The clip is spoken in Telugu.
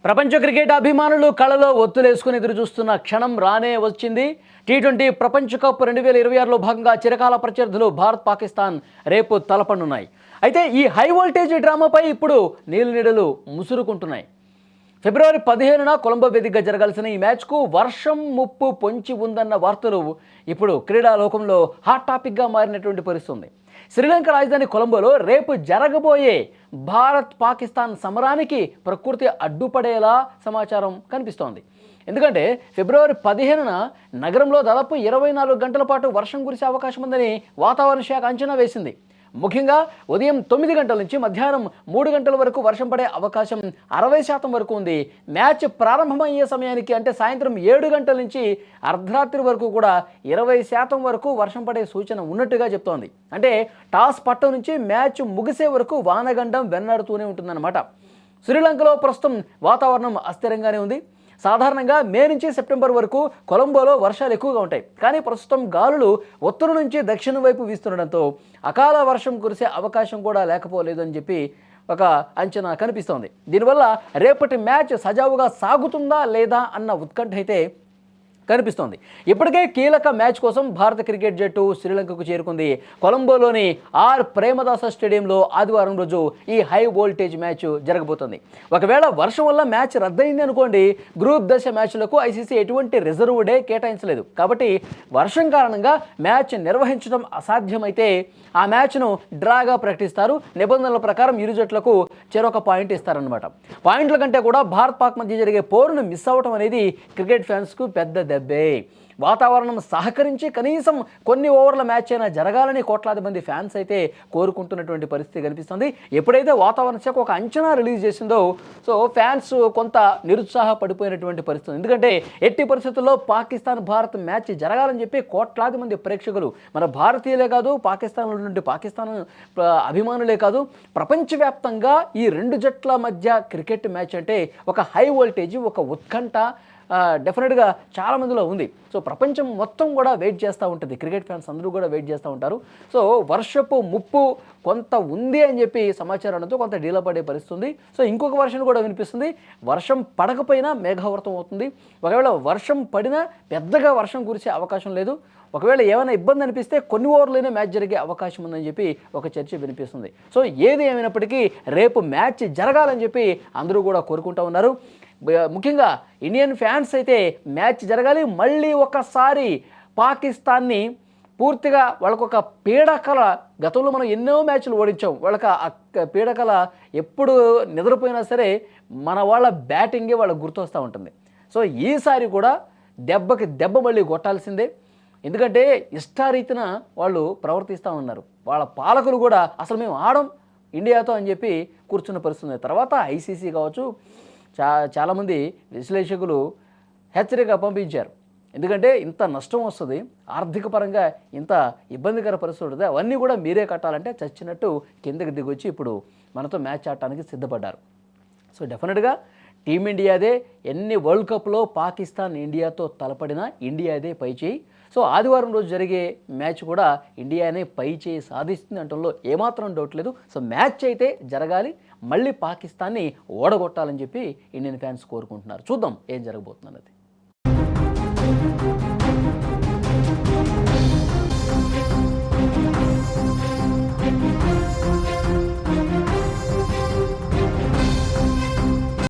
ప్రపంచ క్రికెట్ అభిమానులు కళ్ళలో ఒత్తులేసుకుని ఎదురుచూస్తున్న క్షణం రానే వచ్చింది. టీ20 ప్రపంచ కప్ 2026లో భాగంగా చిరకాల ప్రత్యర్థులు భారత్ పాకిస్తాన్ రేపు తలపనున్నాయి. అయితే ఈ హై వోల్టేజ్ డ్రామాపై ఇప్పుడు నీళ్లు ముసురుకుంటున్నాయి. ఫిబ్రవరి 15న కొలంబో వేదికగా జరగాల్సిన ఈ మ్యాచ్కు వర్షం ముప్పు పొంచి ఉందన్న వార్తలు ఇప్పుడు క్రీడా లోకంలో హాట్ టాపిక్గా మారినటువంటి పరిస్థితుంది. శ్రీలంక రాజధాని కొలంబోలో రేపు జరగబోయే భారత్ పాకిస్తాన్ సమరానికి ప్రకృతి అడ్డుపడేలా సమాచారం కనిపిస్తోంది. ఎందుకంటే ఫిబ్రవరి 15న నగరంలో దాదాపు 24 గంటల పాటు వర్షం కురిసే అవకాశం ఉందని వాతావరణ శాఖ అంచనా వేసింది. ముఖ్యంగా ఉదయం 9 గంటల నుంచి మధ్యాహ్నం 3 గంటల వరకు వర్షం పడే అవకాశం 60% వరకు ఉంది. మ్యాచ్ ప్రారంభమయ్యే సమయానికి అంటే సాయంత్రం 7 గంటల నుంచి అర్ధరాత్రి వరకు కూడా 20% వరకు వర్షం పడే సూచన ఉన్నట్టుగా చెప్తోంది. అంటే టాస్ పట్టు నుంచి మ్యాచ్ ముగిసే వరకు వానగండం వెన్నాడుతూనే ఉంటుందన్నమాట. శ్రీలంకలో ప్రస్తుతం వాతావరణం అస్థిరంగానే ఉంది. సాధారణంగా మే నుంచి సెప్టెంబర్ వరకు కొలంబోలో వర్షాలు ఎక్కువగా ఉంటాయి. కానీ ప్రస్తుతం గాలులు ఉత్తరం నుంచి దక్షిణం వైపు వీస్తుండడంతో అకాల వర్షం కురిసే అవకాశం కూడా లేకపోలేదని చెప్పి ఒక అంచనా కనిపిస్తోంది. దీనివల్ల రేపటి మ్యాచ్ సజావుగా సాగుతుందా లేదా అన్న ఉత్కంఠ అయితే కనిపిస్తోంది. ఇప్పటికే కీలక మ్యాచ్ కోసం భారత క్రికెట్ జట్టు శ్రీలంకకు చేరుకుంది. కొలంబోలోని ఆర్ ప్రేమదాస స్టేడియంలో ఆదివారం రోజు ఈ హై వోల్టేజ్ మ్యాచ్ జరగబోతుంది. ఒకవేళ వర్షం వల్ల మ్యాచ్ రద్దయింది అనుకోండి, గ్రూప్ దశ మ్యాచ్లకు ఐసీసీ ఎటువంటి రిజర్వ్ డే కేటాయించలేదు. కాబట్టి వర్షం కారణంగా మ్యాచ్ నిర్వహించడం అసాధ్యమైతే ఆ మ్యాచ్ను డ్రాగా ప్రకటిస్తారు. నిబంధనల ప్రకారం ఇరు జట్లకు చెరొక పాయింట్ ఇస్తారన్నమాట. పాయింట్ల కంటే కూడా భారత్ పాక్ మధ్య జరిగే పోరును మిస్ అవ్వడం అనేది క్రికెట్ ఫ్యాన్స్కు పెద్ద దెబ్బే. వాతావరణం సహకరించి కనీసం కొన్ని ఓవర్ల మ్యాచ్ అయినా జరగాలని కోట్లాది మంది ఫ్యాన్స్ అయితే కోరుకుంటున్నటువంటి పరిస్థితి కనిపిస్తుంది. ఎప్పుడైతే వాతావరణ శాఖ ఒక అంచనా రిలీజ్ చేసిందో ఫ్యాన్స్ కొంత నిరుత్సాహపడిపోయినటువంటి పరిస్థితి. ఎందుకంటే ఎట్టి పరిస్థితుల్లో పాకిస్తాన్ భారత్ మ్యాచ్ జరగాలని చెప్పి కోట్లాది మంది ప్రేక్షకులు, మన భారతీయులే కాదు, పాకిస్తాన్లో నుండి పాకిస్తాన్ అభిమానులే కాదు, ప్రపంచవ్యాప్తంగా ఈ రెండు జట్ల మధ్య క్రికెట్ మ్యాచ్ అంటే ఒక హై వోల్టేజ్, ఒక ఉత్కంఠ డెఫినెట్గా చాలామందిలో ఉంది. ప్రపంచం మొత్తం కూడా వెయిట్ చేస్తూ ఉంటుంది. క్రికెట్ ఫ్యాన్స్ అందరూ కూడా వెయిట్ చేస్తూ ఉంటారు. వర్షపు ముప్పు కొంత ఉంది అని చెప్పి సమాచారంతో కొంత డీలా పడే పరిస్థితుంది. ఇంకొక వర్షం కూడా వినిపిస్తుంది, వర్షం పడకపోయినా మేఘావృతం అవుతుంది. ఒకవేళ వర్షం పడినా పెద్దగా వర్షం కురిసే అవకాశం లేదు. ఒకవేళ ఏమైనా ఇబ్బంది అనిపిస్తే కొన్ని ఓవర్లోనే మ్యాచ్ జరిగే అవకాశం ఉందని చెప్పి ఒక చర్చ వినిపిస్తుంది. ఏది ఏమైనప్పటికీ రేపు మ్యాచ్ జరగాలని చెప్పి అందరూ కూడా కోరుకుంటూ ఉన్నారు. ముఖ్యంగా ఇండియన్ ఫ్యాన్స్ అయితే మ్యాచ్ జరగాలి, మళ్ళీ ఒకసారి పాకిస్తాన్ని పూర్తిగా వాళ్ళకొక పీడకల, గతంలో మనం ఎన్నో మ్యాచ్లు ఓడించాం, వాళ్ళకి ఆ పీడకల ఎప్పుడు నిద్రపోయినా సరే మన వాళ్ళ బ్యాటింగే వాళ్ళకు గుర్తొస్తూ ఉంటుంది. ఈసారి కూడా దెబ్బకి దెబ్బ మళ్ళీ కొట్టాల్సిందే. ఎందుకంటే ఇష్టారీతిన వాళ్ళు ప్రవర్తిస్తూ ఉన్నారు. వాళ్ళ పాలకులు కూడా అసలు మేము ఆడం ఇండియాతో అని చెప్పి కూర్చున్న పరిస్థితుంది. తర్వాత ఐసీసీ కావచ్చు, చాలామంది విశ్లేషకులు హెచ్చరిక పంపించారు. ఎందుకంటే ఇంత నష్టం వస్తుంది, ఆర్థిక పరంగా ఇంత ఇబ్బందికర పరిస్థితి ఉంటుంది, అవన్నీ కూడా మీరే కట్టాలంటే చచ్చినట్టు కిందకి దిగొచ్చి ఇప్పుడు మనతో మ్యాచ్ ఆడటానికి సిద్ధపడ్డారు. డెఫినెట్గా టీమిండియాదే ఎన్ని వరల్డ్ కప్లో పాకిస్తాన్ ఇండియాతో తలపడినా ఇండియాదే పైచేయి. ఆదివారం రోజు జరిగే మ్యాచ్ కూడా ఇండియానే పైచేయి సాధిస్తుంది అంటంలో ఏమాత్రం డౌట్ లేదు. మ్యాచ్ అయితే జరగాలి, మళ్ళీ పాకిస్తాన్ని ఓడగొట్టాలని చెప్పి ఇండియన్ ఫ్యాన్స్ కోరుకుంటున్నారు. చూద్దాం ఏం జరగబోతుంది అన్నది.